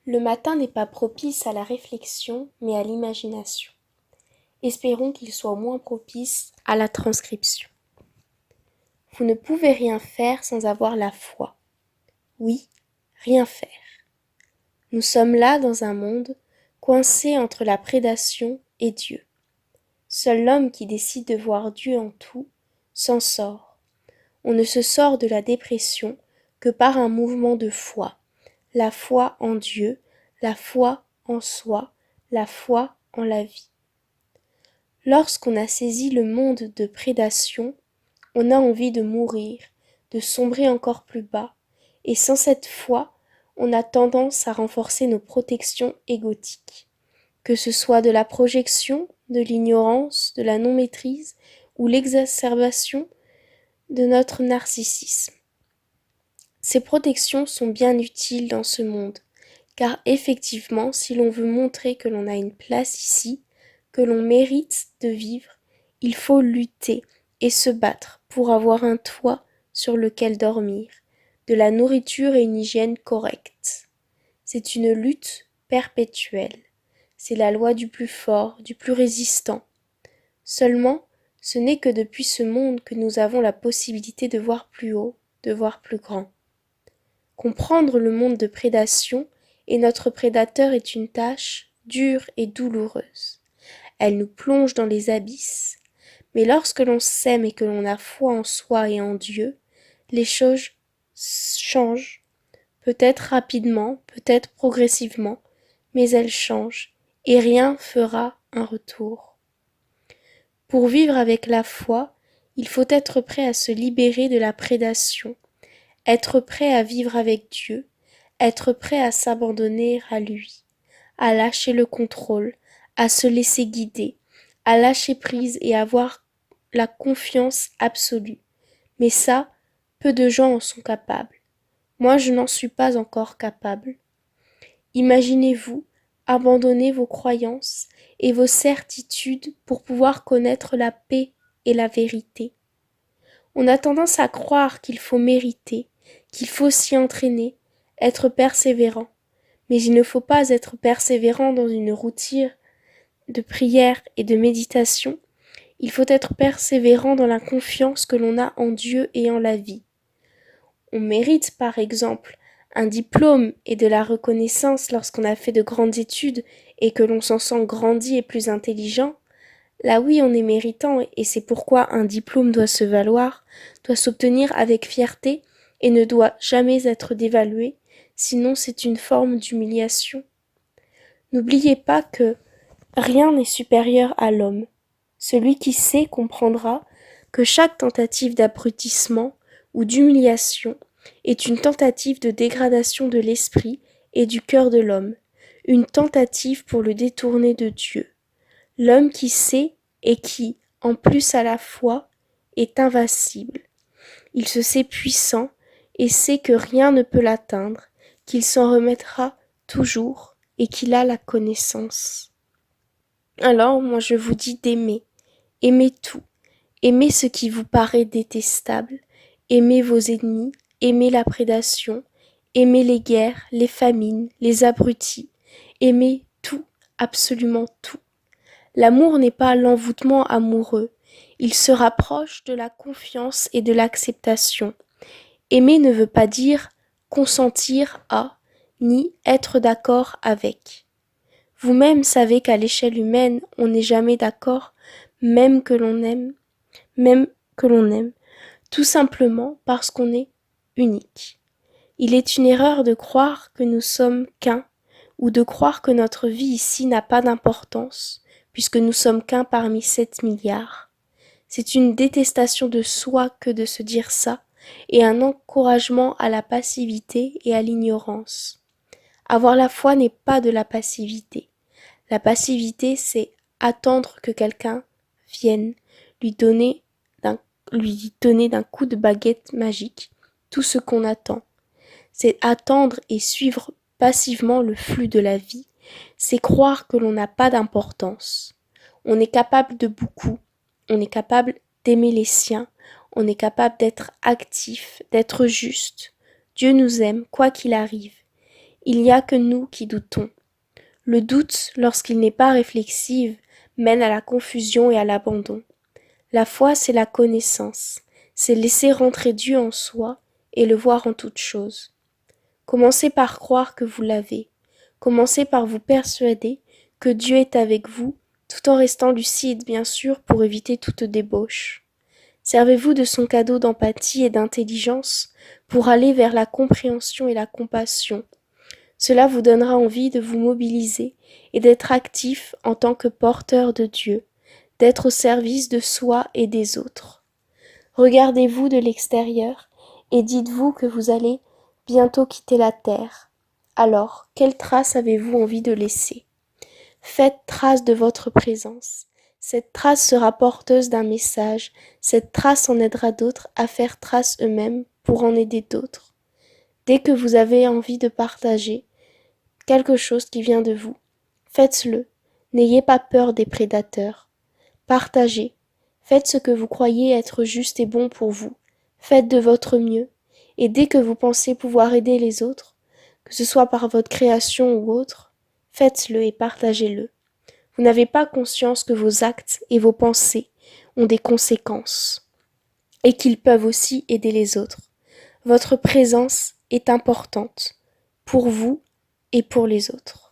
Le matin n'est pas propice à la réflexion, mais à l'imagination. Espérons qu'il soit au moins propice à la transcription. Vous ne pouvez rien faire sans avoir la foi. Oui, rien faire. Nous sommes là dans un monde coincé entre la prédation et Dieu. Seul l'homme qui décide de voir Dieu en tout s'en sort. On ne se sort de la dépression que par un mouvement de foi. La foi en Dieu, la foi en soi, la foi en la vie. Lorsqu'on a saisi le monde de prédation, on a envie de mourir, de sombrer encore plus bas, et sans cette foi, on a tendance à renforcer nos protections égotiques, que ce soit de la projection, de l'ignorance, de la non-maîtrise ou l'exacerbation de notre narcissisme. Ces protections sont bien utiles dans ce monde, car effectivement, si l'on veut montrer que l'on a une place ici, que l'on mérite de vivre, il faut lutter et se battre pour avoir un toit sur lequel dormir, de la nourriture et une hygiène correcte. C'est une lutte perpétuelle. C'est la loi du plus fort, du plus résistant. Seulement, ce n'est que depuis ce monde que nous avons la possibilité de voir plus haut, de voir plus grand. Comprendre le monde de prédation et notre prédateur est une tâche dure et douloureuse. Elle nous plonge dans les abysses, mais lorsque l'on s'aime et que l'on a foi en soi et en Dieu, les choses changent, peut-être rapidement, peut-être progressivement, mais elles changent, et rien fera un retour. Pour vivre avec la foi, il faut être prêt à se libérer de la prédation, être prêt à vivre avec Dieu, être prêt à s'abandonner à lui, à lâcher le contrôle, à se laisser guider, à lâcher prise et avoir la confiance absolue. Mais ça, peu de gens en sont capables. Moi, je n'en suis pas encore capable. Imaginez-vous abandonner vos croyances et vos certitudes pour pouvoir connaître la paix et la vérité. On a tendance à croire qu'il faut mériter, qu'il faut s'y entraîner, être persévérant. Mais il ne faut pas être persévérant dans une routine de prière et de méditation. Il faut être persévérant dans la confiance que l'on a en Dieu et en la vie. On mérite, par exemple, un diplôme et de la reconnaissance lorsqu'on a fait de grandes études et que l'on s'en sent grandi et plus intelligent. Là oui, on est méritant et c'est pourquoi un diplôme doit se valoir, doit s'obtenir avec fierté et ne doit jamais être dévalué, sinon c'est une forme d'humiliation. N'oubliez pas que rien n'est supérieur à l'homme. Celui qui sait comprendra que chaque tentative d'abrutissement ou d'humiliation est une tentative de dégradation de l'esprit et du cœur de l'homme, une tentative pour le détourner de Dieu. L'homme qui sait et qui, en plus à la fois, est invincible. Il se sait puissant et sait que rien ne peut l'atteindre, qu'il s'en remettra toujours et qu'il a la connaissance. Alors, moi je vous dis d'aimer. Aimez tout. Aimez ce qui vous paraît détestable. Aimez vos ennemis. Aimez la prédation. Aimez les guerres, les famines, les abrutis. Aimez tout, absolument tout. L'amour n'est pas l'envoûtement amoureux, il se rapproche de la confiance et de l'acceptation. Aimer ne veut pas dire consentir à, ni être d'accord avec. Vous-même savez qu'à l'échelle humaine, on n'est jamais d'accord, même que l'on aime, tout simplement parce qu'on est unique. Il est une erreur de croire que nous sommes qu'un, ou de croire que notre vie ici n'a pas d'importance, puisque nous sommes qu'un parmi 7 milliards. C'est une détestation de soi que de se dire ça, et un encouragement à la passivité et à l'ignorance. Avoir la foi n'est pas de la passivité. La passivité, c'est attendre que quelqu'un vienne lui donner d'un coup de baguette magique tout ce qu'on attend. C'est attendre et suivre passivement le flux de la vie. C'est croire que l'on n'a pas d'importance. On est capable de beaucoup. On est capable d'aimer les siens. On est capable d'être actif, d'être juste. Dieu nous aime, quoi qu'il arrive. Il n'y a que nous qui doutons. Le doute, lorsqu'il n'est pas réflexive, mène à la confusion et à l'abandon. La foi, c'est la connaissance, c'est laisser rentrer Dieu en soi et le voir en toutes choses. Commencez par croire que vous l'avez. Commencez par vous persuader que Dieu est avec vous, tout en restant lucide, bien sûr, pour éviter toute débauche. Servez-vous de son cadeau d'empathie et d'intelligence pour aller vers la compréhension et la compassion. Cela vous donnera envie de vous mobiliser et d'être actif en tant que porteur de Dieu, d'être au service de soi et des autres. Regardez-vous de l'extérieur et dites-vous que vous allez bientôt quitter la terre. Alors, quelle trace avez-vous envie de laisser ? Faites trace de votre présence. Cette trace sera porteuse d'un message. Cette trace en aidera d'autres à faire trace eux-mêmes pour en aider d'autres. Dès que vous avez envie de partager quelque chose qui vient de vous, faites-le. N'ayez pas peur des prédateurs. Partagez. Faites ce que vous croyez être juste et bon pour vous. Faites de votre mieux. Et dès que vous pensez pouvoir aider les autres, que ce soit par votre création ou autre, faites-le et partagez-le. Vous n'avez pas conscience que vos actes et vos pensées ont des conséquences et qu'ils peuvent aussi aider les autres. Votre présence est importante pour vous et pour les autres.